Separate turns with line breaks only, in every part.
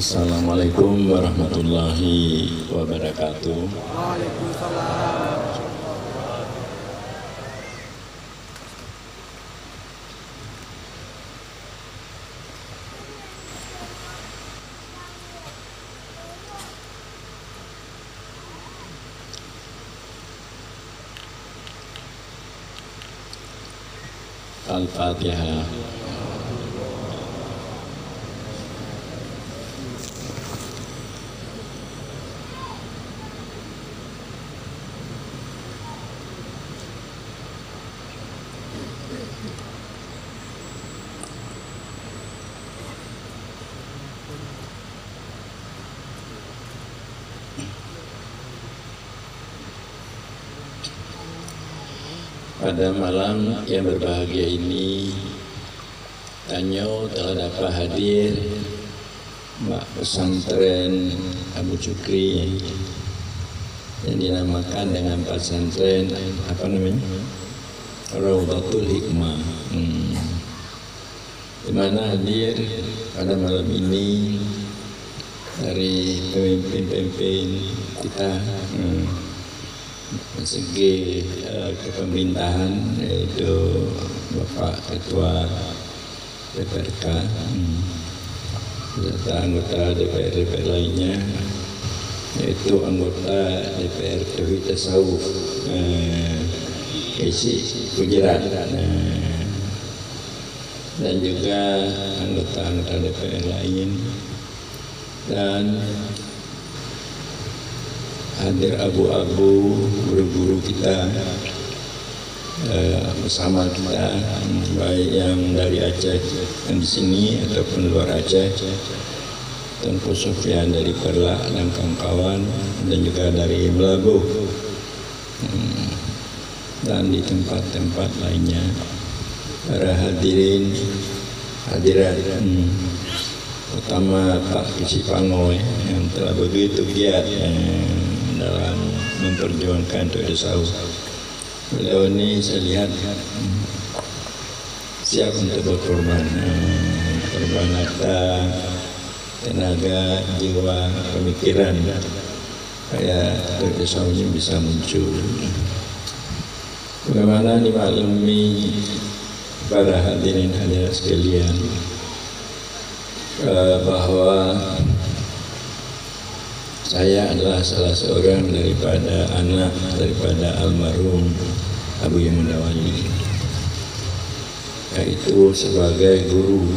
Assalamualaikum warahmatullahi wabarakatuh.
Waalaikumsalam.
Al-Fatihah. Pada malam yang berbahagia ini, Tanyo telah dapat hadir Mbak Pesantren Abu Cukri yang dinamakan dengan pesantren apa namanya? Raudhatul Hikmah. Di mana hadir pada malam ini dari pemimpin-pemimpin kita segi kepemerintahan, yaitu Bapak Ketua DPRK serta anggota DPR lainnya, yaitu anggota DPR Tauhid Tasawuf Isi Gujarat, dan juga anggota-anggota DPR lain, dan hadir abu-abu guru-guru kita bersama kita, baik yang dari Aceh yang di sini ataupun luar Aceh, Tunku Sofyan dari Perla dan kawan-kawan, dan juga dari Melabuh dan di tempat-tempat lainnya. Para hadirin hadirat, utama Pak Kisipango yang telah begitu giat dalam memperjuangkan Tauhid Tasawuf. Beliau ini saya lihat siap untuk berkorban, korban harta, tenaga, jiwa, pemikiran, supaya Tauhid Tasawuf ini bisa muncul. Bagaimana dimaklumi para hadirin hadirat sekalian, bahwa saya adalah salah seorang daripada anak daripada almarhum Abu Yamin Dawali, yaitu sebagai guru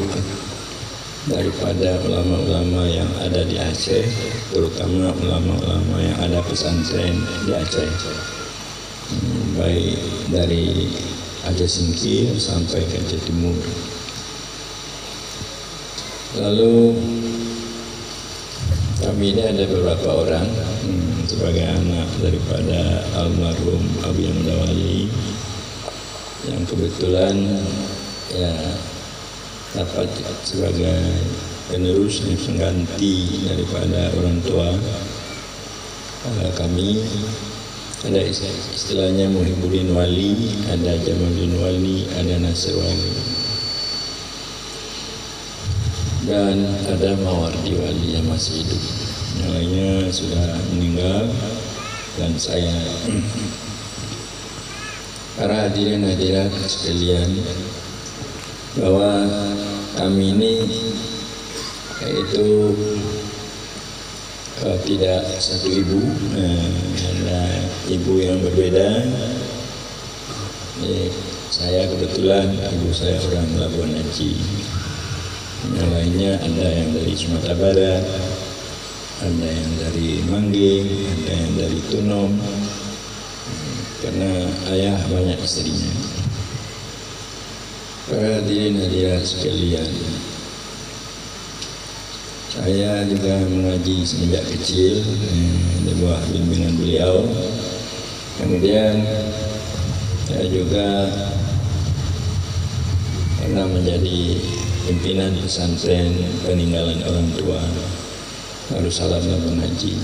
daripada ulama-ulama yang ada di Aceh, terutama ulama-ulama yang ada pesantren di Aceh, baik dari Aceh Singkil sampai ke Aceh Timur. Lalu kami ini ada beberapa orang sebagai anak daripada almarhum Abu Yamin Dawali yang kebetulan ya dapat sebagai penerus dan pengganti daripada orang tua kami. Ada istilahnya Muhibbuddin Wali, ada Jamaluddin Wali, ada Nasir Wali, dan ada Mawardi Wali yang masih hidup. Yang lainnya sudah meninggal. Dan saya, para hadirin hadirat sekalian, bahwa kami ini yaitu tidak satu ibu, ada ibu yang berbeda. Saya kebetulan ibu saya orang Labuan Haji. Yang lainnya ada yang dari Sumatera Barat, ada yang dari Mangging, ada yang dari Tunom, karena ayah banyak istrinya. Para hadirin hadirat sekalian, saya juga mengaji semenjak kecil di bawah bimbingan beliau. Kemudian saya juga pernah menjadi pimpinan pesantren peninggalan orang tua Darussalam Labuan Haji.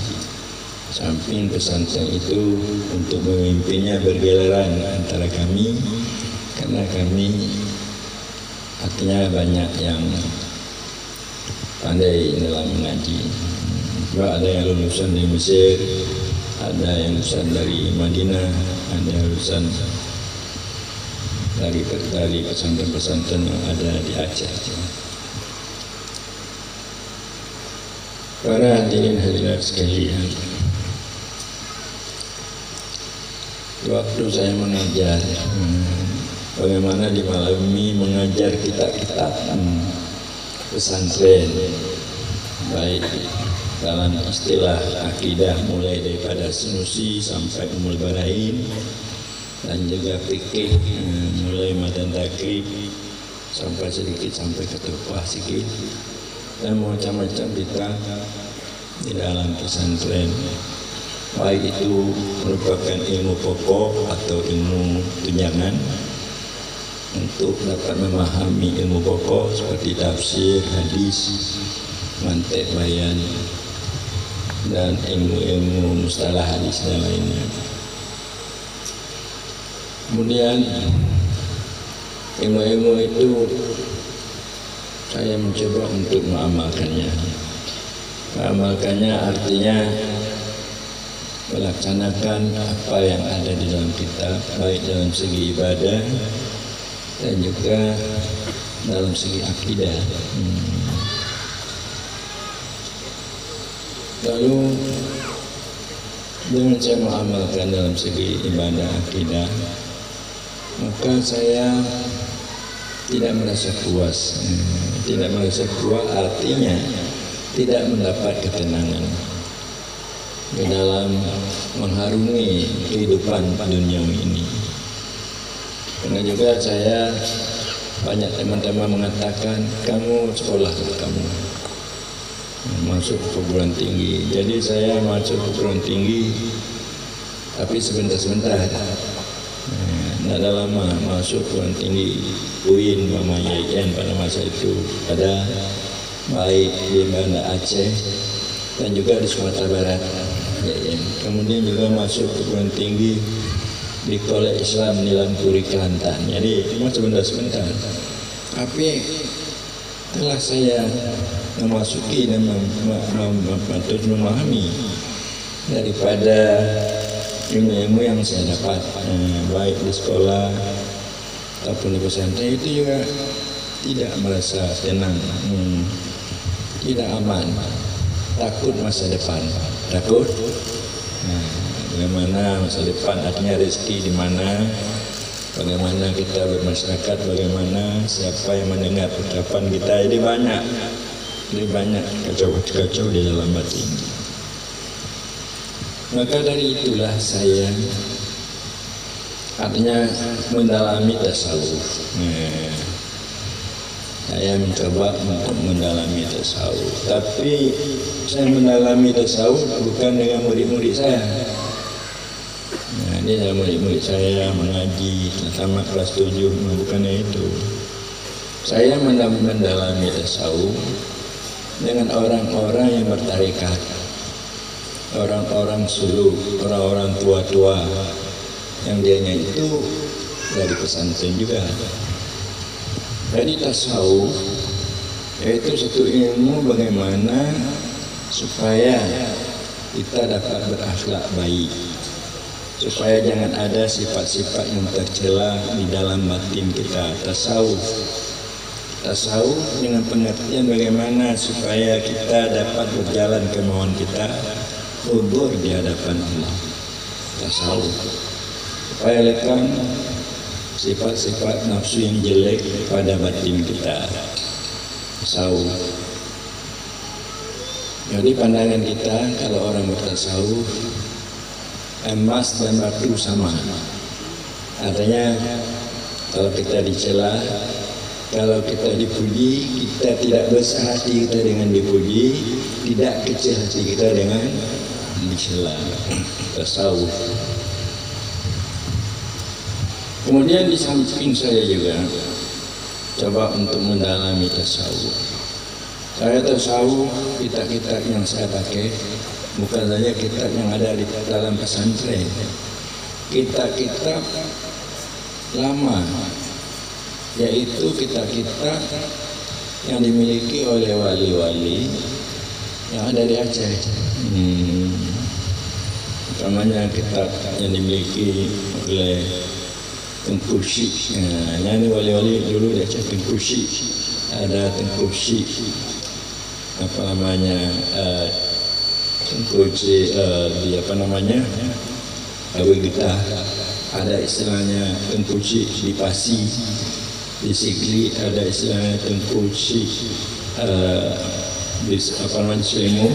Samping pesantren itu untuk memimpinnya bergiliran antara kami, karena kami artinya banyak yang pandai dalam mengaji. Juga ada yang lulusan dari Mesir, ada yang lulusan dari Madinah, ada lulusan dari pesantren-pesantren yang ada di Aceh. Para hadirin hadirat sekalian, waktu saya mengajar, bagaimana di Malami mengajar kitab-kitab pesantren, baik dalam istilah akidah mulai daripada Sunusi sampai Ummul Barahin, dan juga fikih mulai Madan Takrib sampai sedikit sampai ke Tuhfah sedikit, dan macam-macam kita di dalam pesantren, baik itu merupakan ilmu pokok atau ilmu tunjangan untuk dapat memahami ilmu pokok seperti tafsir, hadis, mantiq, bayan, dan ilmu-ilmu mustalah hadis dan lainnya. Kemudian ilmu-ilmu itu saya mencoba untuk mengamalkannya. Mengamalkannya artinya melaksanakan apa yang ada di dalam kitab, baik dalam segi ibadah dan juga dalam segi akidah. Lalu dengan saya mengamalkan dalam segi ibadah akidah, maka saya tidak merasa puas. Tidak merasa puas artinya tidak mendapat ketenangan di dalam mengharungi kehidupan duniawi ini. Karena juga saya banyak teman-teman mengatakan, kamu sekolah kamu masuk perguruan tinggi. Jadi saya masuk perguruan tinggi, tapi sebentar-sebentar. Tidak lama masuk perguruan tinggi UIN, Mama YN pada masa itu ada, baik di Banda Aceh dan juga di Sumatera Barat. Kemudian juga masuk perguruan tinggi di Kolej Islam di Lampuri, Kelantan. Jadi cuma sebentar-sebentar. Tapi setelah saya memasuki dan memahami daripada ilmu-ilmu yang saya dapat, baik di sekolah ataupun di pesantren, itu juga tidak merasa tenang, tidak aman, takut masa depan, takut. Bagaimana masa depan, artinya rezeki di mana, bagaimana kita bermasyarakat, bagaimana siapa yang mendengar ucapan kita. Jadi banyak kacau-kacau di dalam batin. Maka dari itulah saya artinya mendalami tasawuf. Saya mencoba untuk mendalami tasawuf, tapi saya mendalami tasawuf bukan dengan murid-murid saya. Ini adalah murid-murid saya mengaji tamat kelas 7, bukan itu. Saya mendalami tasawuf dengan orang-orang yang bertarekat, orang-orang suluk, orang-orang tua-tua yang dianya itu dari pesantren juga. Jadi tasawuf yaitu satu ilmu bagaimana supaya kita dapat berakhlak baik, supaya jangan ada sifat-sifat yang tercela di dalam batin kita. Tasawuf dengan pengertian bagaimana supaya kita dapat berjalan kemauan kita, hudur di hadapan Allah. Tasawuf supaya lekang sifat-sifat nafsu yang jelek pada batin kita. Tasawuf. Jadi pandangan kita kalau orang bertasawuf, emas dan batu sama. Artinya kalau kita dicela, kalau kita dipuji, kita tidak besar hati kita dengan dipuji, tidak kecil hati kita dengan dicela. Tasawuf. Kemudian di samping saya juga coba untuk mendalami tasawuf. Saya tasawuf, kitab-kitab yang saya pakai bukan saja kitab yang ada di dalam pesantren, kitab-kitab lama, yaitu kitab-kitab yang dimiliki oleh wali-wali yang ada di Aceh. Utamanya kitab yang dimiliki oleh Tengku Syekh. Ini wali-wali dulu di Aceh, Tengku Syekh. Ada Tengku Syekh Tengku Syekh di Abu Getah. Ada istilahnya Tengku Syekh di Pasi. Di Sigli ada istilahnya Tengku Syekh di Selemu.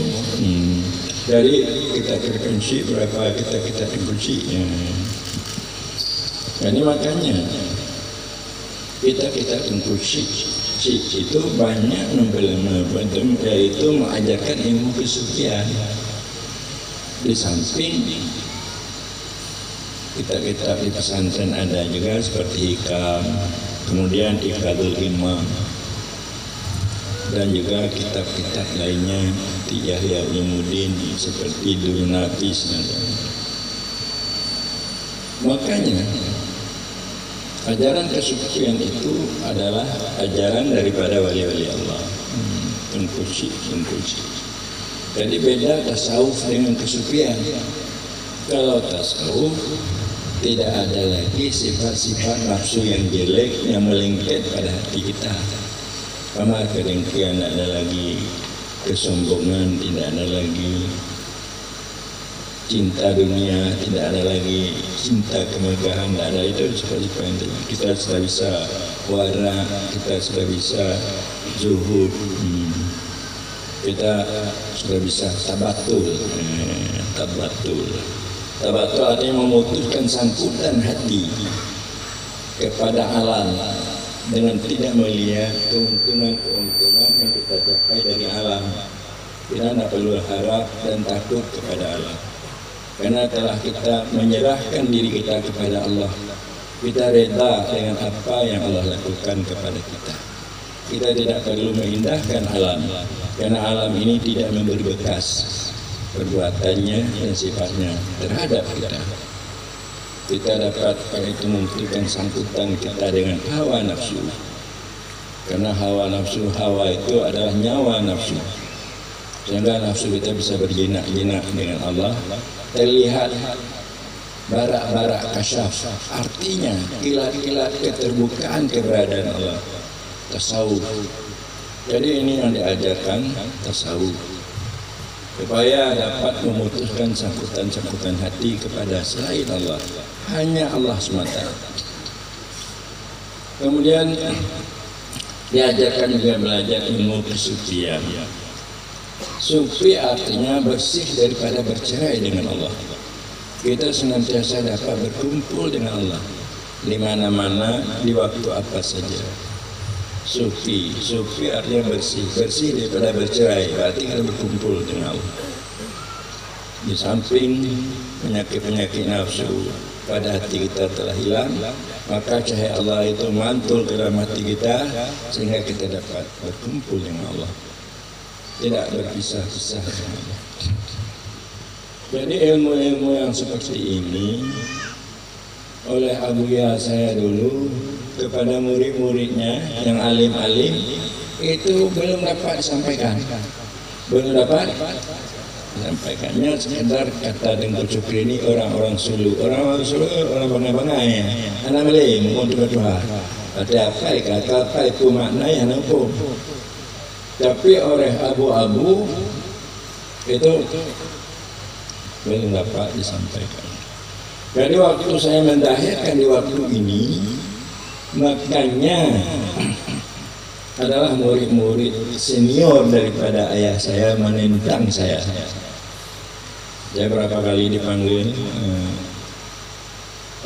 Dari kita Tengku Syekh berapa kita Tengku Syekh. Ini makanya kita Tengku Syekh itu banyak yaitu mengajarkan ilmu kesucian. Di samping kitab-kitab di pesantren ada juga seperti Hikam, kemudian Iqadul Imam, dan juga kitab-kitab lainnya di Yahya Ulumuddin seperti Durun Nafis. Makanya ajaran kesucian itu adalah ajaran daripada wali-wali Allah. Tengku Syekh. Jadi beda tasawuf dengan kesucian. Kalau tasawuf tidak ada lagi sifat-sifat nafsu yang jelek yang melengket pada hati kita. Sama kedengkian, tidak ada lagi kesombongan, tidak ada lagi cinta dunia, tidak ada lagi cinta kemegahan, tidak ada. Itu seperti penting. Kita sudah bisa wara, kita sudah bisa zuhud, kita sudah bisa tabatul. Tabatul artinya memutuskan sangkutan hati kepada alam dengan tidak melihat keuntungan yang kita capai dari alam. Kita tidak perlu harap dan takut kepada alam. Karena telah kita menyerahkan diri kita kepada Allah, kita reda dengan apa yang Allah lakukan kepada kita. Kita tidak perlu mengindahkan alam, karena alam ini tidak memberi bekas perbuatannya dan sifatnya terhadap kita. Kita dapat itu membuktikan sangkutan kita dengan hawa nafsu, karena hawa itu adalah nyawa nafsu, sehingga nafsu kita bisa berjinak-jinak dengan Allah. Terlihat barak-barak kasyaf, artinya kilat-kilat keterbukaan keberadaan Allah. Tasawuf. Jadi ini yang diajarkan tasawuf, supaya dapat memutuskan sangkutan-sangkutan hati kepada selain Allah, hanya Allah semata. Kemudian diajarkan juga belajar ilmu kesucian. Sufi artinya bersih daripada bercerai dengan Allah. Kita senantiasa dapat berkumpul dengan Allah di mana-mana, di waktu apa saja. Sufi artinya bersih daripada bercerai, berarti kita berkumpul dengan Allah. Di samping penyakit-penyakit nafsu pada hati kita telah hilang, maka cahaya Allah itu mantul ke dalam hati kita sehingga kita dapat berkumpul dengan Allah, tidak berpisah-pisah dengan Allah. Jadi ilmu-ilmu yang seperti ini oleh Abuya saya dulu kepada murid-muridnya yang alim-alim itu belum dapat disampaikan. Sampaikannya sekedar kata Tengku Syukri ini orang-orang Sulu, orang bangai-bangai, anak melim untuk berdoa. Ada apa itu maknanya nampu. Tapi oleh abu-abu itu belum dapat disampaikan. Jadi waktu saya mendahirkan di waktu ini, makanya adalah murid-murid senior daripada ayah saya menentang saya. Saya berapa kali dipanggil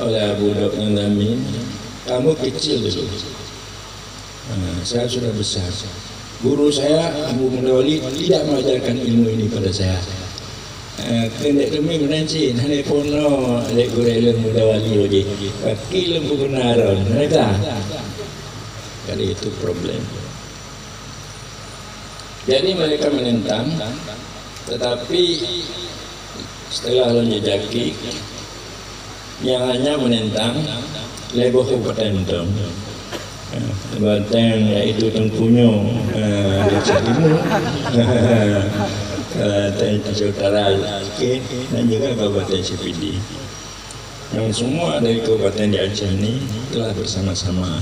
oleh Abu Daud Nandami, kamu kecil dulu, saya sudah besar. Guru saya Abu Mudawali tidak mengajarkan ilmu ini pada saya. Kendek kami menanci, hanya pono dek guru ilmu Mudawali lagi. Pakil ilmu kebenaran, mereka. Kali itu problem. Jadi mereka menentang, tetapi setelah menjejaki, yang hanya menentang leboh kepatentum. Kabupaten iaitu Tengkunyo, Aceh Timur, Aceh Utara, dan juga Kabupaten CPD. Yang semua dari kabupaten di Aceh ini telah bersama-sama.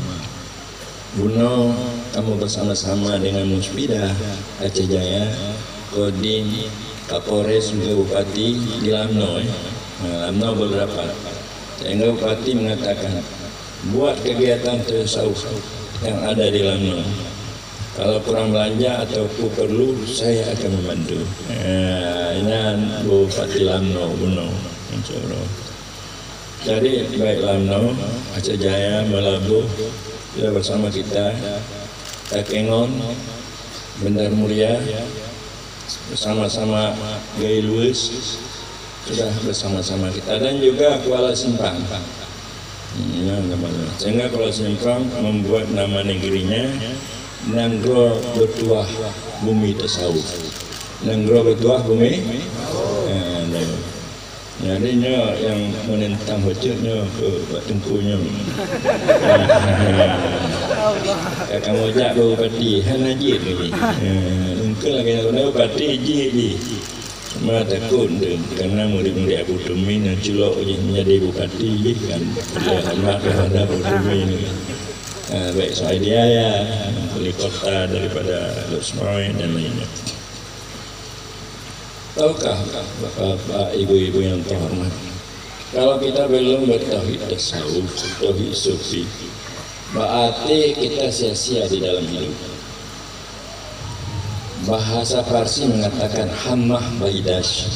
Buno, kamu bersama-sama dengan Musbidah Aceh Jaya, Kodim, Kapolres, juga Bupati di Lamno. Lamno beberapa. Sehingga Bupati mengatakan, buat kegiatan tasawuf yang ada di Lamno. Kalau kurang belanja atau perlu, saya akan membantu. Ini Bupati Lamno, Buno, insyaallah. Jadi baik Lamno, Aceh Jaya, Melabu sudah bersama kita, Takengon, Bandar Mulia, bersama-sama Gai Luwes sudah bersama-sama kita, dan juga Kuala Simpang. Sehingga Kuala Simpang membuat nama negerinya Nanggro Betuah Bumi Tasawuf. Nanggro Betuah Bumi. Jadinya yang menentang hujudnya ke Tengkunya. Kamu jak Bupati Hanajid lagi. Mungkin lagi nak Bupati Ji. Semua takut kerana murid-murid Abu Tumi yang culok menjadi Bupati kan. Dia hormat kepada Abu Tumi ini. Baik soal dia ya, wali kota daripada Losmoy dan lainnya. Tahukah bapak, ibu-ibu yang terhormat, kalau kita belum bertauhid tasawuf, tauhid sufi, berarti kita sia-sia di dalam hidup. Bahasa Parsi mengatakan hammah baidash,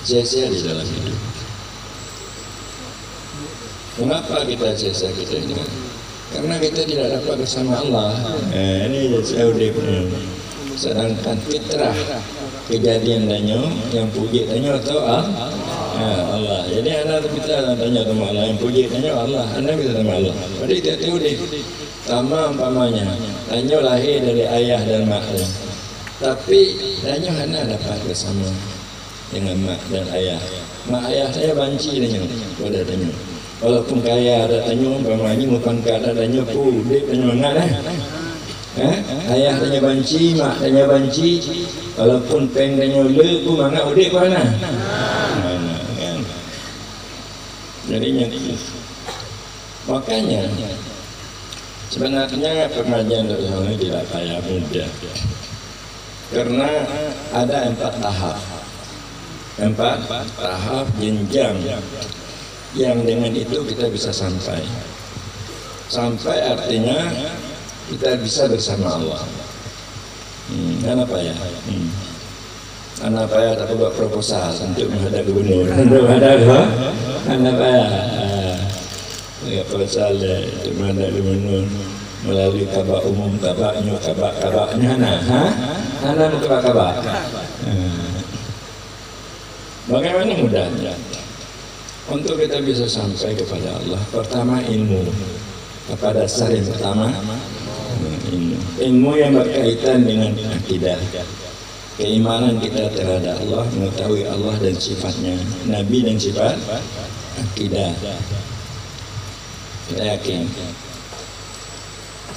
sia-sia di dalam hidup. Kenapa kita sia-sia kita ini? Karena kita tidak dapat bersama Allah. Ini saya sedangkan fitrah kejadian danyo yang puji danyo atau Allah. Jadi anda kita tanya sama Allah, yang puji danyo Allah, anda bisa sama Allah. Jadi tidak tahu deh. Sama umpamanya, danyo lahir dari ayah dan mak. Tapi danyo anda dapat bersama dengan mak dan ayah. Mak ayah saya banci danyo, pada danyo. Walaupun kaya ada danyo, umpamanya bukan kaya danyo pun, dia danyo enggak dah. Ayah tanya banci, mak tanya banci, walaupun peng tanya le pun mana udik mana? Mana kan? Jadinya makanya sebenarnya pengajian ini tidak kayak mudah, karena ada 4 tahap, 4 tahap jenjang yang dengan itu kita bisa sampai artinya kita bisa bersama Allah. Kenapa ya? Kenapa ya tak buat proposal untuk menghadap gubernur? Kenapa ya? Proposal untuk menghadap gubernur melalui kabak umum, kabaknya, Anda mau kabak. Bagaimana mudahnya? Untuk kita bisa sampai kepada Allah, pertama ilmu. Pada dasar yang pertama, ilmu yang berkaitan dengan akidah, keimanan kita terhadap Allah, mengetahui Allah dan sifatnya, Nabi dan sifat, akidah. Kita yakin.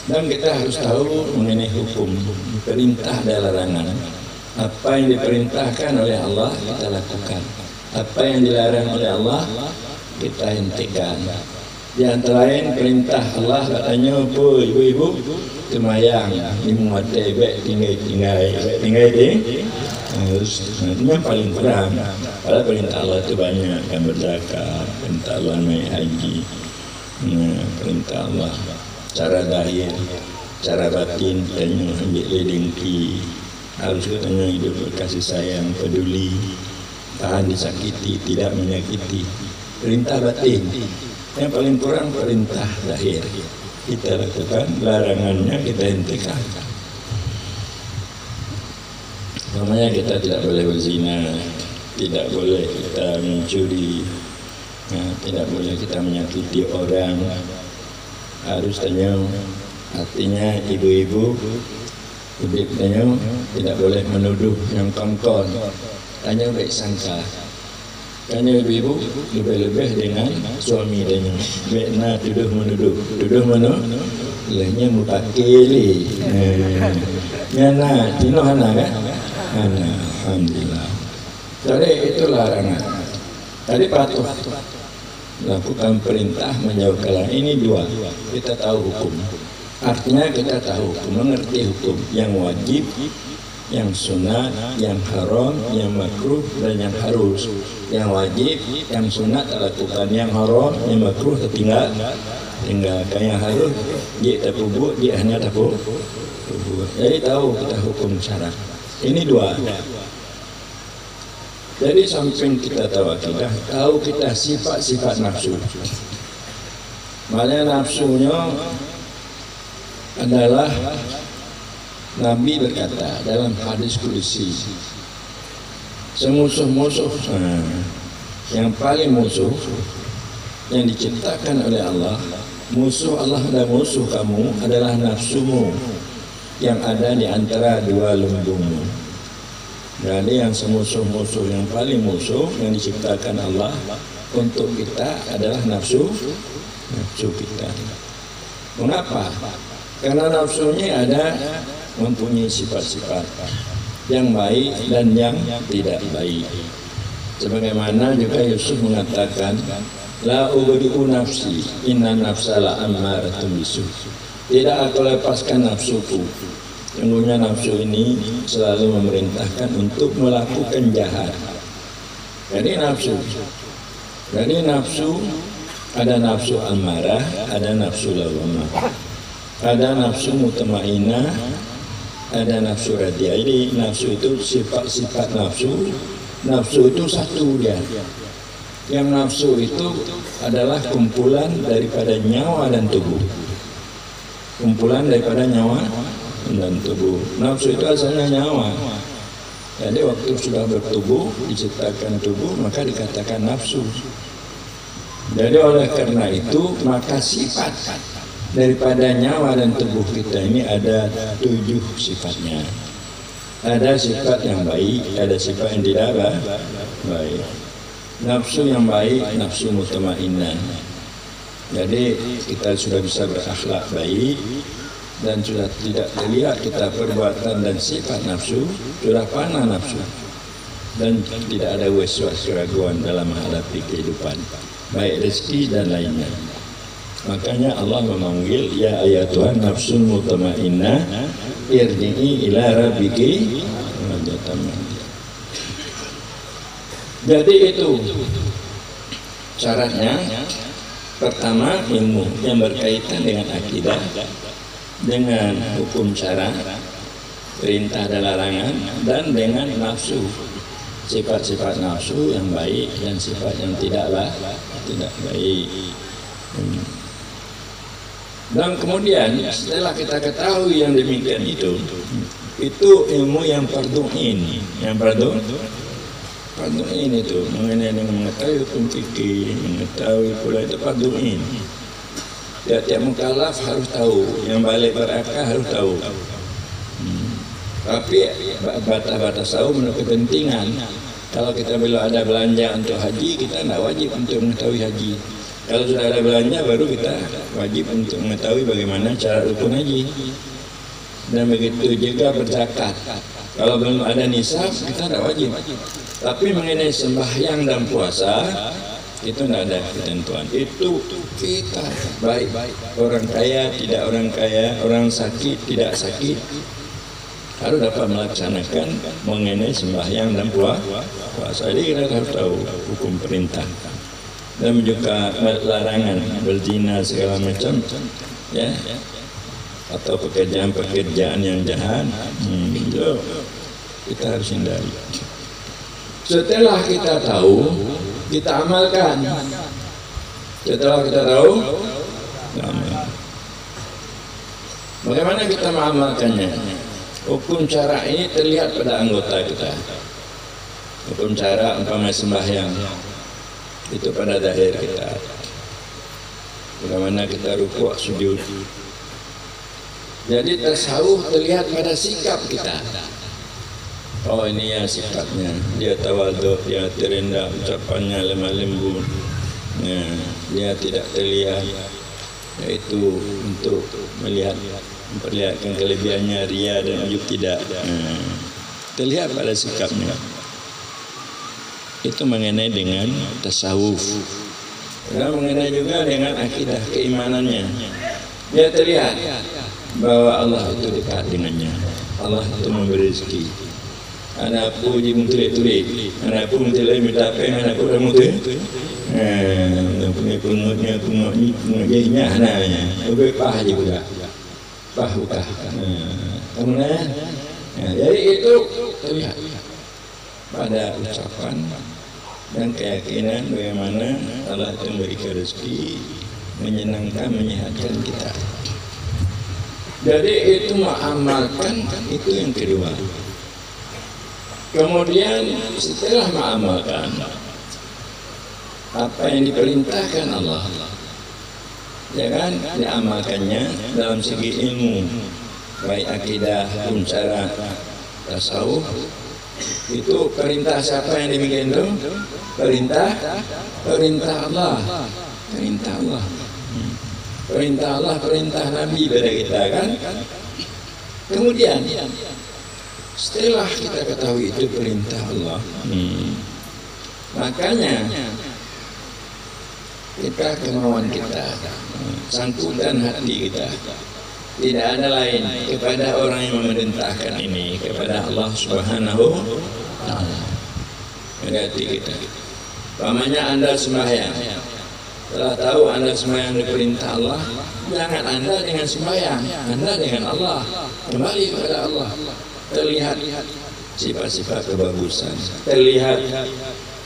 Dan kita harus tahu mengenai hukum, perintah dan larangan. Apa yang diperintahkan oleh Allah kita lakukan. Apa yang dilarang oleh Allah kita hentikan. Di antara lain perintah Allah katanya apa ibu-ibu semayang di muatai baik tinggal di yang paling kurang. Padahal perintah Allah itu banyak, yang berzakat, perintah Allah naik haji, perintah Allah cara zahir, cara batin katanya ambil dengki, harus katanya hidup berkasih sayang, peduli, tahan disakiti, tidak menyakiti. Perintah batin. Yang paling kurang perintah zahir kita lakukan, larangannya kita hentikan. Namanya kita tidak boleh berzina, tidak boleh kita mencuri, tidak boleh kita menyakiti orang. Harus tanya, artinya ibu-ibu tanya tidak boleh menuduh yang kongkon, tanya baik sangka. Karena ibu-ibu lebih-lebih dengan suami dan baiklah tuduh menuduh Lainnya mutakili. Nyana, Cino hana kan? Hana, alhamdulillah. Jadi itu larangan. Tadi patuh. Lakukan perintah menjauhkan larangan. Ini dua. Kita tahu hukum. Artinya kita tahu hukum, mengerti hukum yang wajib, yang sunat, yang haram, yang makruh, dan yang harus. Yang wajib, yang sunat lakukan, yang haram, yang makruh tinggalkan. Yang harus dia tak buat, dia hanya tak buat. Jadi tahu kita hukum syarak. Ini dua. Jadi samping kita tahu akidah, tahu kita sifat-sifat nafsu. Maknanya nafsunya adalah Nabi berkata dalam hadis qudsi, semusuh-musuh yang paling musuh yang diciptakan oleh Allah, musuh Allah dan musuh kamu adalah nafsumu yang ada di antara dua lumbungmu. Jadi yang semusuh-musuh yang paling musuh yang diciptakan Allah untuk kita adalah nafsu kita. Mengapa? Karena nafsunya ada mempunyai sifat-sifat yang baik dan yang tidak baik. Sebagaimana juga Yusuf mengatakan, la ubdi'u nafsi, inna nafsa la ammaratun bisu. Tidak aku lepaskan nafsuku. Sungguhnya nafsu ini selalu memerintahkan untuk melakukan jahat. Jadi nafsu ada nafsu amarah, ada nafsu lawamah. Ada nafsu mutmainnah, ada nafsu radiyah. Jadi nafsu itu sifat-sifat nafsu. Nafsu itu satu dia. Yang nafsu itu adalah kumpulan daripada nyawa dan tubuh. Kumpulan daripada nyawa dan tubuh. Nafsu itu asalnya nyawa. Jadi waktu sudah bertubuh, diciptakan tubuh, maka dikatakan nafsu. Jadi oleh karena itu, maka sifat daripada nyawa dan tubuh kita ini ada 7 sifatnya. Ada sifat yang baik, ada sifat yang tidak baik. Nafsu yang baik, nafsu mutmainnah. Jadi kita sudah bisa berakhlak baik dan sudah tidak terlihat kita perbuatan dan sifat nafsu, sudah panah nafsu dan tidak ada waswas keraguan dalam menghadapi kehidupan, baik rezeki dan lainnya. Makanya Allah memanggil, ya ayatuhan nafsul mutmainnah irji'i ila rabbiki. Jadi itu syaratnya. Pertama, ilmu yang berkaitan dengan akidah, dengan hukum syarak, perintah dan larangan, dan dengan nafsu, sifat-sifat nafsu yang baik dan sifat yang tidak baik. Dan kemudian setelah kita ketahui yang demikian itu ilmu yang fardu'in. Yang fardu'in itu mengenai dengan mengetahui hukum fikih, mengetahui pula itu fardu'in. Tiap mukallaf harus tahu, yang balik berakal harus tahu. Tapi batas-batas tahu menurut kepentingan. Kalau kita belum ada belanja untuk haji, kita tidak wajib untuk mengetahui haji. Kalau sudah ada belanja, baru kita wajib untuk mengetahui bagaimana cara rukun haji. Dan begitu juga berzakat. Kalau belum ada nisab, kita tidak wajib. Tapi mengenai sembahyang dan puasa, itu tidak ada ketentuan. Itu kita baik orang kaya, tidak orang kaya, orang sakit, tidak sakit, harus dapat melaksanakan mengenai sembahyang dan puasa. Jadi kita harus tahu hukum perintah dan juga larangan berzina segala macam, ya, atau pekerjaan-pekerjaan yang jahat, itu kita harus hindari. Setelah kita tahu, kita amalkan. Setelah kita tahu, amal. Bagaimana kita mengamalkannya? Hukum cara ini terlihat pada anggota kita. Hukum cara umpama sembahyang itu pada zahir kita. Bagaimana kita rukuk, sujud. Jadi tasawuf terlihat pada sikap kita. Oh, ini ya sifatnya. Dia tawadhu, dia terendah, ucapannya lemah lembut. Dia tidak terlihat yaitu untuk memperlihatkan kelebihannya, ria dan ujub tidak. Terlihat pada sikapnya. Itu mengenai dengan tasawuf. Dan mengenai juga dengan akidah keimanannya. Dia terlihat bahwa Allah itu dekat dengannya. Allah itu memberi rezeki. Anak pun di tulis, anak pun tulis minta apa, anak pun dah mutu. Punya pengutnya jadinya anaknya. Lebih pah juga, pah buka. Kemudian, jadi itu terlihat pada ucapan dan keyakinan bagaimana Allah itu memberikan rezeki, menyenangkan, menyehatkan kita. Jadi itu mengamalkan, itu yang kedua. Kemudian setelah mengamalkan apa yang diperintahkan Allah, ya kan, diamalkannya dalam segi ilmu, baik akidah pun cara tasawuf. Itu perintah siapa yang demikian itu? Perintah Allah, perintah Allah. Perintah Allah, perintah Nabi pada kita kan. Kemudian setelah kita ketahui itu perintah Allah, makanya kita kemauan kita, sangkutan hati kita tidak ada lain kepada orang yang memerintahkan ini, kepada Allah Subhanahu wa Ta'ala. Hati kita. Pamannya Anda sembahyang, setelah tahu Anda sembahyang diperintah Allah, jangan Anda dengan sembahyang, Anda dengan Allah, kembali kepada Allah. Terlihat sifat-sifat kebagusan, terlihat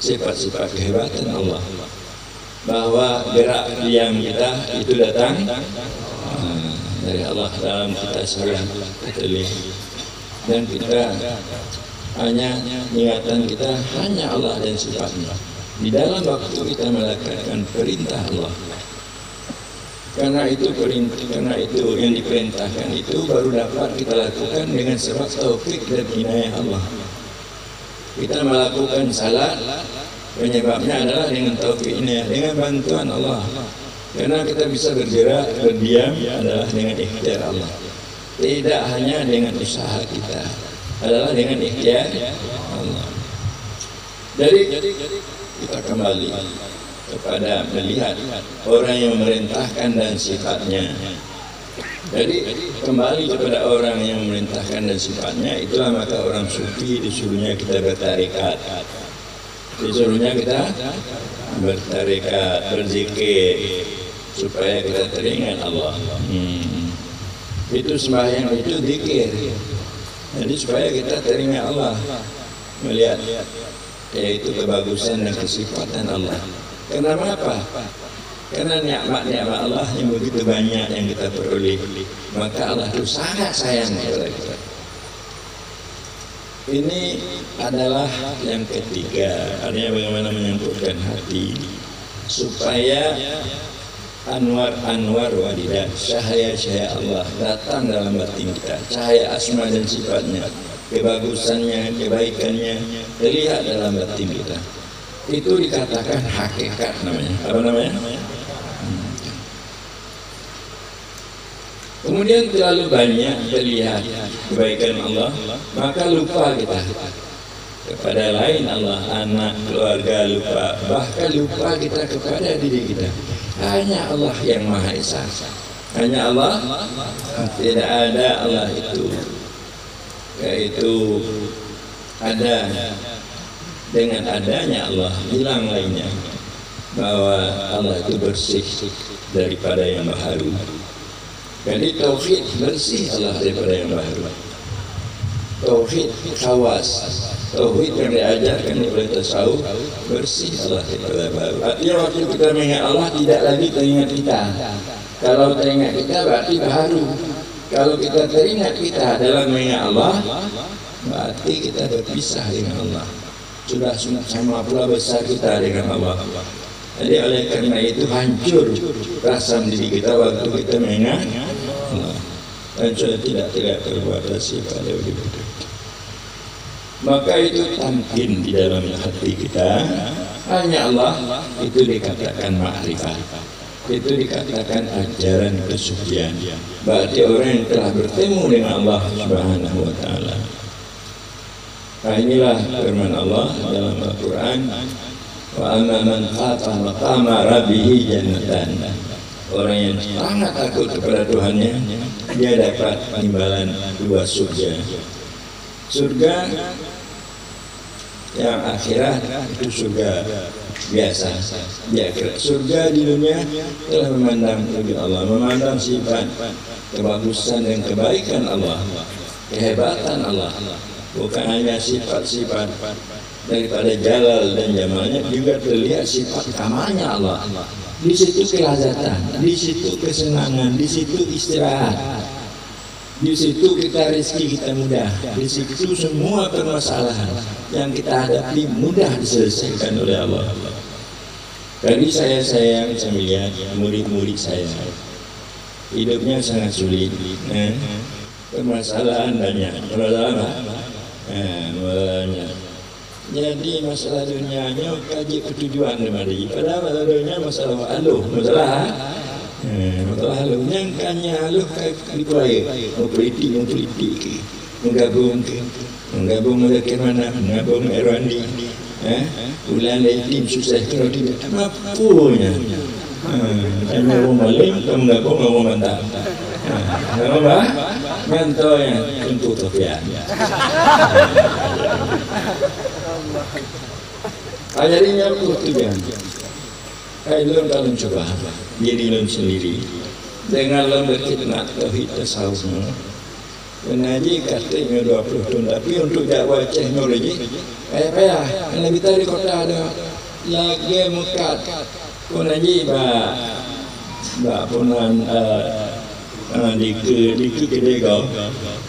sifat-sifat kehebatan Allah, bahwa gerak diam kita itu datang dari Allah dalam kita salat terlihat, dan kita hanya niatan kita hanya Allah dan sifatnya di dalam waktu kita melakukan perintah Allah. Karena itu yang diperintahkan itu baru dapat kita lakukan dengan sebab taufik dan inayah Allah. Kita melakukan salat, penyebabnya adalah dengan taufik inayah, dengan bantuan Allah. Karena kita bisa bergerak, berdiam adalah dengan ikhtiar Allah. Tidak hanya dengan usaha kita, adalah dengan ikhtiar Allah. Jadi kita kembali kepada melihat orang yang memerintahkan dan sifatnya. Jadi kembali kepada orang yang memerintahkan dan sifatnya, itulah maka orang sufi disuruhnya kita bertarekat, disuruhnya kita bertarekat, berzikir supaya kita teringat Allah. Itu sembahyang, itu zikir. Jadi supaya kita teringat Allah, melihat yaitu kebagusan dan kesifatan Allah. Kenapa? Karena nikmat-nikmat Allah yang begitu banyak yang kita peroleh, maka Allah itu sangat sayang kepada kita. Ini adalah yang ketiga, artinya bagaimana menyempurnakan hati supaya anwar wadidah, cahaya-cahaya Allah datang dalam batin kita, cahaya asma dan sifatnya, kebagusannya, kebaikannya terlihat dalam batin kita. Itu dikatakan hakikat namanya. Apa namanya? Kemudian terlalu banyak terlihat kebaikan Allah, maka lupa kita kepada lain Allah, anak, keluarga lupa, bahkan lupa kita kepada diri kita. Hanya Allah yang Maha Esa, hanya Allah, tidak ada Allah itu, yaitu ada. Dengan adanya Allah, hilang lainnya, bahwa Allah itu bersih daripada yang baharu. Jadi tauhid bersih Allah daripada yang baharu. Tauhid khawas, tauhid yang diajarkan oleh tasawuf, bersih Allah daripada baharu. Artinya waktu kita mengingat Allah tidak lagi teringat kita. Kalau teringat kita berarti baharu. Kalau kita teringat kita dalam mengingat Allah, berarti kita berpisah dengan Allah. Sudah sama pula besar kita dengan Allah. Jadi oleh karena itu hancur rasa diri kita waktu kita mengingat Allah. Dan sudah tidak terbuat rasa pada wujud. Maka itu tamkin di dalam hati kita. Hanya Allah itu dikatakan makrifat. itu dikatakan ajaran kesucian. Berarti orang yang telah bertemu dengan Allah Subhanahu wa taala. Nah, inilah firman Allah dalam Al-Qur'an, wa amma man khafa maqama rabbih jannatan. Orang yang sangat takut kepada Tuhannya, dia dapat imbalan 2 surga. Surga yang akhirat itu surga biasa. Di akhirat, surga di dunia telah memandang wujud Allah, memandang sifat kebagusan dan kebaikan Allah, kehebatan Allah. Bukan hanya sifat-sifat daripada jalal dan jamalnya, juga terlihat sifat kamalnya Allah. Di situ kelazatan, di situ kesenangan, di situ istirahat, di situ kita rezeki kita mudah, di situ semua permasalahan yang kita hadapi mudah diselesaikan oleh Allah. Tadi saya melihat murid-murid saya hidupnya sangat sulit, permasalahan banyak, masalahnya. Jadi masalah dunianya kaji ketujuan demari. Padahal masalah dunia masalah aluh, masalah aluh. Nyangkanya aluh dikuai, mau politik, menggabung ke mana, menggabung Erwandi, bulan tim sukses kalau tidak mampunya. Tanya rumah lain, kamu menggabung, kamu mantap. Apa? Mentonya untuk Tofian. Ayatnya tujuan. Kailun kalau coba diri lun sendiri dengan lun berkhidmat tauhid tasawuf. Mengaji katanya 20 tahun, tapi untuk dakwah teknologi payah. Kalau kita di kota ada lagi mukat mengaji ba punan di kedai kau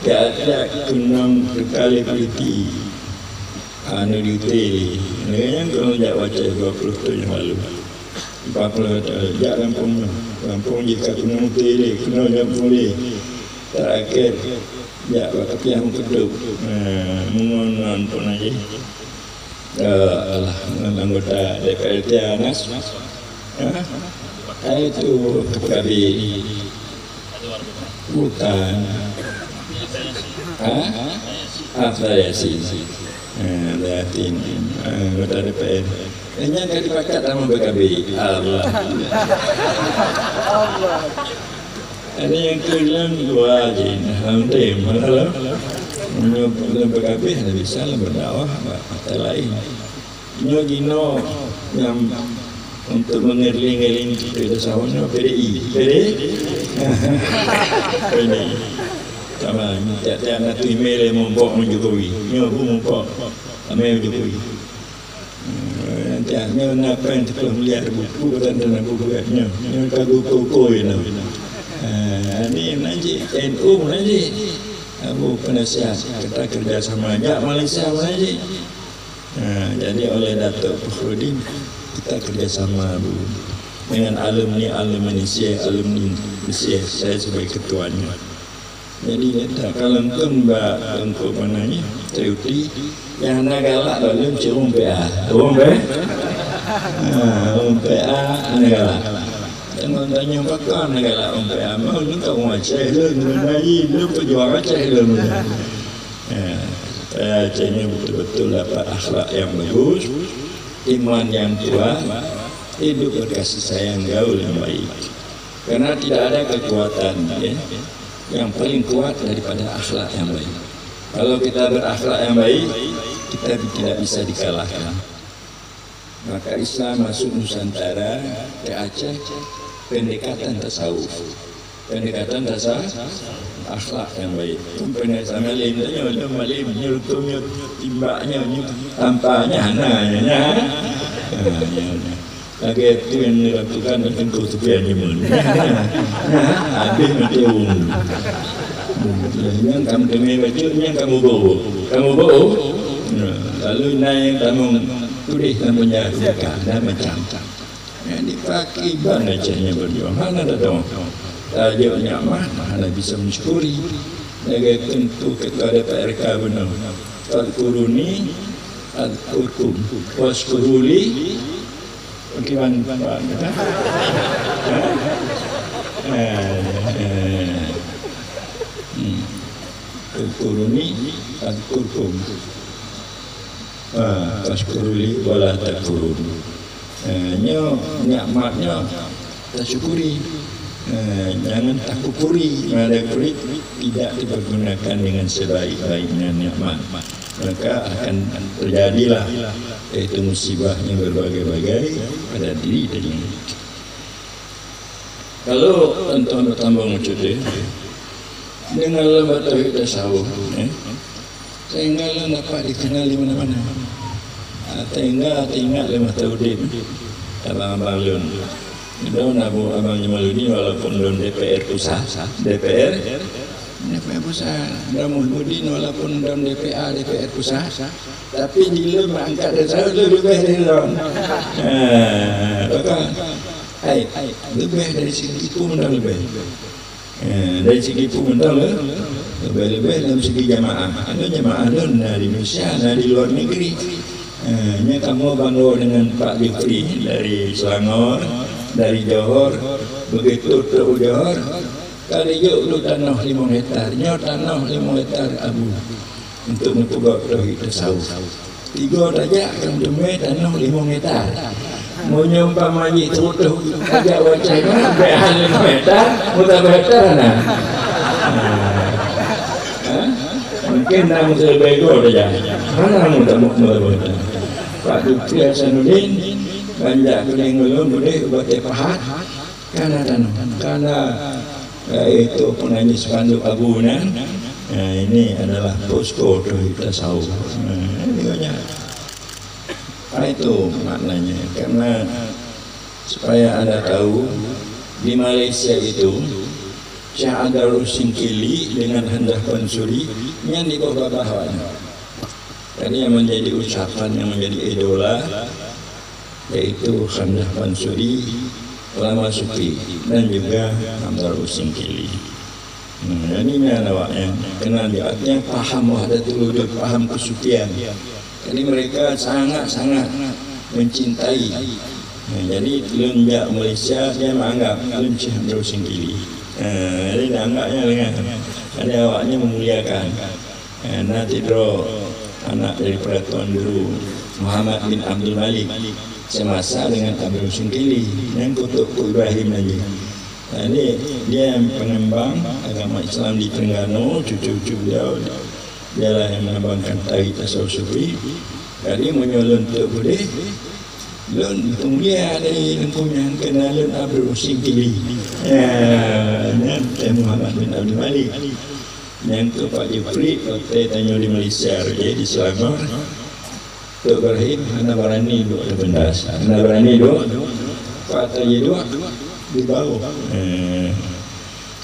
ada kunang berkali peliti di utili. Yang kalau Jawa Cah 20 tahun yang lalu 40 tahun jak kampung jika kunang utili kunang yang boleh terakhir jak tapi yang kedua mengonon pun aja anggota DPRD Anas itu PKB bukan afiliasi Latin anggota DPR hanya kan dipakai nama PKB. Allah ini yang kalian dua aja nanti malah menyebut PKB tidak bisa berdakwah mata lain nyogino yang untuk mengeling-eling kita sahurnya PDI sama tiap-tiap satu email yang mumpuk Jokowi nyobu mumpuk email Jokowi nantinya kenapa yang telah melihat buku dan buku katnya yang kagu koko ini nanti NU nanti Abu penasihat kita kerjasama ajak Malaysia nanti jadi oleh Datuk Fakhrudin kita kerjasama dengan alumni Malaysia, alumni Malaysia, saya sebagai ketuanya. Jadi kalau untuk mananya teori yang nak galak belum cium PA, PA nak galak. Jangan tanya bakal nak galak PA, mau ni kau macam lagi, lu perjuangan cahaya lu. Cahaya betul-betul dapat akhlak yang bagus, iman yang kuat, hidup berkasih sayang gaul yang baik. Karena tidak ada kekuatan yang paling kuat daripada akhlak yang baik. Kalau kita berakhlak yang baik, kita tidak bisa dikalahkan. Maka Islam masuk Nusantara ke Aceh, pendekatan tasawuf, pendekatan tasawuf, akhlak yang baik. Pendekatan sama lain, ada malim, nyurutumnya, timbaknya, tampaknya, anaknya. Lagi itu yang dilakukan dengan ketujuan imun. Habis macam yang kamu dengar bajunya kamu bawa. Lalu naik kamu tulis namanya bukan dan macam. Yang dipakai banyak caranya berjuang. Mana ada dong? Tajuknya mana bisa mensyukuri. Lagi tentu ketua DPRK benar. Al-Quruni, Al-Qurkum, Waskuruli. Bagaimana? Kuruni adkurkum tashkuruli wala takfurun. Nikmatnya tak syukuri, jangan tak kufuri. Kufuri tidak dipergunakan dengan sebaik-baiknya nikmat, maka akan terjadilah itu musibah yang berbagai-bagai pada diri tadi. Kalau tuan-tuan bertambah mencuti dengan lembaga tauhid tasawuf, sehingga dapat dikenal di mana-mana. Sehingga ingat lemah tauhid abang-abang lun. Daun abang Jamaluddin walaupun daun DPR pusat, DPR pusat, daun Muhyiddin walaupun daun DPR pusat, tapi di lun angkat dasar lebih dari daun. Bahkan lebih dari segi pun lebih. Dari segi pembental lebih-lebih dalam segi jamaah. Ada jamaah dari Indonesia, dari luar negeri. Kamu bangga dengan Pak Jufri dari Selangor, dari Johor, begitu ke Johor, kali yuk tanah 5 hektar, tanah 5 hektar abu untuk membuat tauhid tasawuf. 3 saja yang demi tanah 5 hektar. Mau nyumpah majik tutup ajak wacana behan 5 hektar mudah hektar nah. Mungkin nama sebego saja. Mana mudah mudah. Pak Dukri Hasanuddin banyak kuning ulun boleh buat pahat karena itu penyanyi spanduk agunan. Ini adalah posko tauhid tasawuf. Itu maknanya, karena supaya Anda tahu di Malaysia itu Syekh Andarul Singkili dengan Hamzah Pansuri yang di bawah bawahnya. Tadi yang menjadi ucapan yang menjadi idola yaitu Hamzah Pansuri, ulama sufi, dan juga Andarul Singkili. Ini awaknya kenal dia, artinya paham wahdatul wujud, paham kesufian. Jadi mereka sangat-sangat mencintai. Jadi lunjak Malaysia dia menganggap lunjak Andarul Singkili. Jadi dia anggapnya dengan ada awaknya memuliakan. Nanti bro anak daripada Tuan Guru Muhammad bin Abdul Malik semasa dengan Andarul Singkili dan Kutup Ibrahim lagi. Ini dia yang pengembang agama Islam di Terengganu, cucu-cucu beliau. Dialah yang mengembangkan tauhid tasawuf sufi. Jadi menyolong untuk boleh lun kemudian dari lengkunya kena lun Andarul Singkili. Muhammad bin Abdul Malik. Yang tu Pak Jufri, kita tanya di Malaysia, di Selangor. Tok Ibrahim, anda berani duk ada pendas. Anda berani duk. Pak Taji duk di bawah.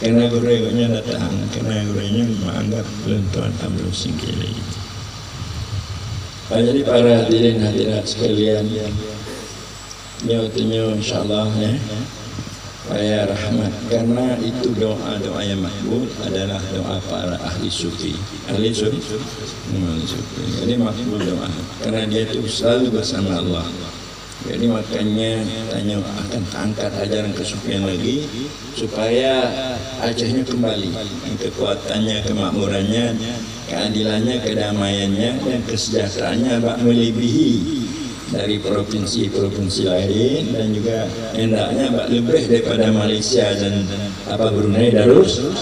Kena gurenya datang, kena gurenya menganggap Tuan Andarul Singkili. Jadi para hadirin hadirat sekalian, nyawa insyaAllah supaya rahmat, karena itu doa yang makbul adalah doa para ahli sufi. Ahli sufi, jadi makbul doa, karena dia itu selalu bersama Allah. Jadi makanya tanya akan angkat ajaran kesufian lagi supaya Acehnya kembali kekuatannya, kemakmurannya, keadilannya, kedamaiannya, dan kesejahteraannya bak melebihi dari provinsi-provinsi lain, dan juga hendaknya bak lebih daripada Malaysia dan Brunei Darus.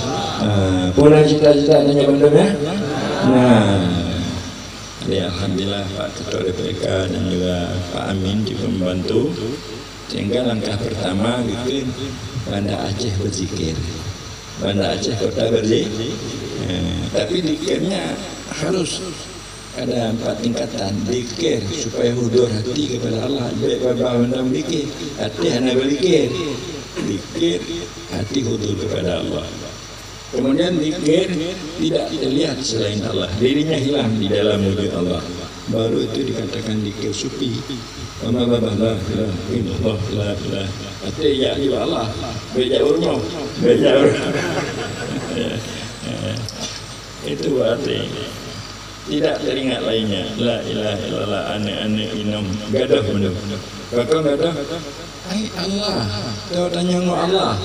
Punya cita-citanya bendungnya. Ya, alhamdulillah Pak Ketua DPK dan juga Pak Amin juga membantu. Sehingga langkah pertama gitu, Banda Aceh berzikir, Banda Aceh kota berzikir. Tapi zikirnya harus ada 4 tingkatan. Zikir supaya hudur hati kepada Allah. Baik bapa benda berzikir, hati hanya berzikir. Zikir hati hudur kepada Allah. Kemudian zikir tidak terlihat selain Allah, dirinya hilang di dalam wujud Allah. Baru itu dikatakan zikir sufi. Allah hati ya Allah, beja urmo, beja urmo. Itu arti. tidak teringat lainnya. La ilaha illallah ane inam gadah benda. Kakak gadah. Ai Allah. Kau tanya ngok Allah.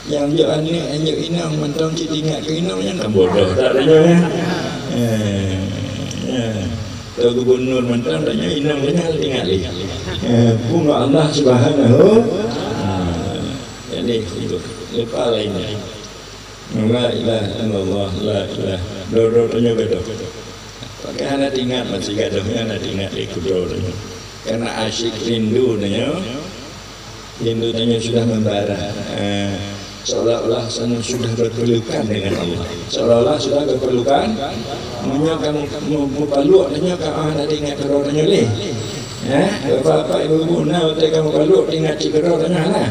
Yang dia ane anjuk inam mentong cik ingat ke inam yang kan bodoh tak tanya. Tahu gubernur mentong tanya inam kenal ingat li. Pun Allah Subhanahu. Jadi itu lupa lainnya. La ilaha illallah la ilaha. Doro tanya gadah. Pakai anak ingat masih gadahnya anak ingat ikut dorongnya. Karena asyik rindu tanya sudah membara. Seolah-olah sana sudah berpelukan dengan Allah. Seolah-olah sudah berpelukan. Menya kamu mau paluk tanya kau anak ingat dorongnya le. Bapak ibu nak utai kamu paluk ingat cikero tanya lah.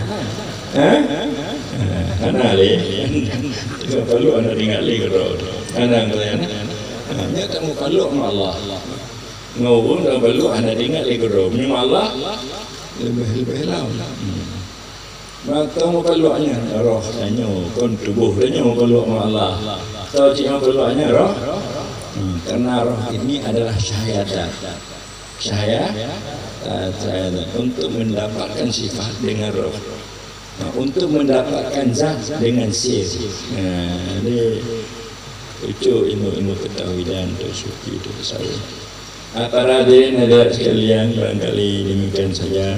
Anak le. Kau paluk anak ingat le kero. Anak kalian. Hanya kamu peluk sama Allah. Ngawun dan peluk anda ingat lagi roh. Memang Allah lebih lau. Maka kamu peluknya roh tanya kon tubuh tanya peluk sama Allah. Tahu cik peluknya roh? Karena roh ini adalah syahadat. Syahadat untuk mendapatkan sifat dengan roh. Untuk mendapatkan zat dengan sir. Itu ilmu ketahuan itu suci itu saya. Para hadirin hadirat sekalian, barangkali demikian saja.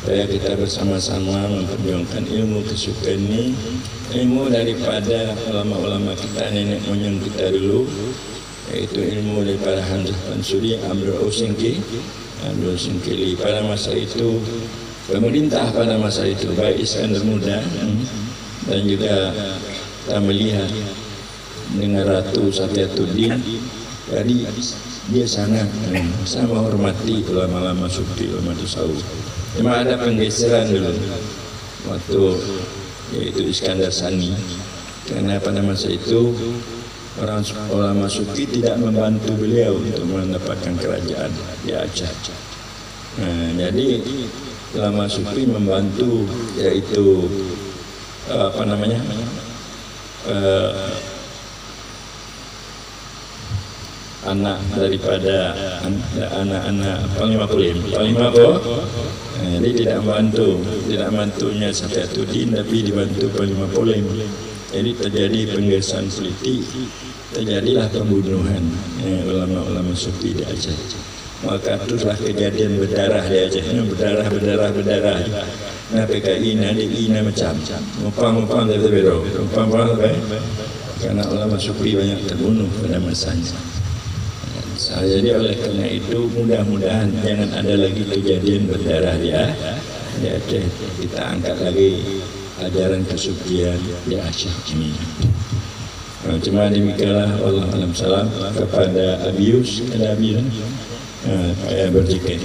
Supaya kita bersama-sama memperjuangkan ilmu kesukaan ini, ilmu daripada ulama-ulama kita, nenek moyang kita dulu, yaitu ilmu daripada Hamzah Mansuri, Amrul Singki. Pada masa itu pemerintah pada masa itu baik Iskandar Muda dan juga kita melihat dengan Ratu Safiatuddin. Jadi dia sangat menghormati ulama-ulama sufi, ulama tasawuf. Cuma ada penggeseran dulu waktu yaitu Iskandar Sani, karena pada masa itu orang ulama sufi tidak membantu beliau untuk mendapatkan kerajaan di Aceh. Jadi ulama sufi membantu, yaitu anak daripada anak-anak Panglima Polim. Jadi tidak membantunya Safiatuddin, tapi dibantu Panglima Polim. Jadi terjadi penggeseran politik, terjadilah pembunuhan ulama-ulama sufi di Aceh. Maka teruslah kejadian berdarah di Aceh, berdarah. Nah PKI nanti macam mumpang dari bero, karena ulama sufi banyak terbunuh pada masanya. Jadi oleh karena itu mudah-mudahan jangan ada lagi kejadian berdarah di Aceh. Kita angkat lagi ajaran kesucian di Aceh ini. Cuma demikianlah. Wallahualam salam kepada Abius, ada Abi, saya berzikir.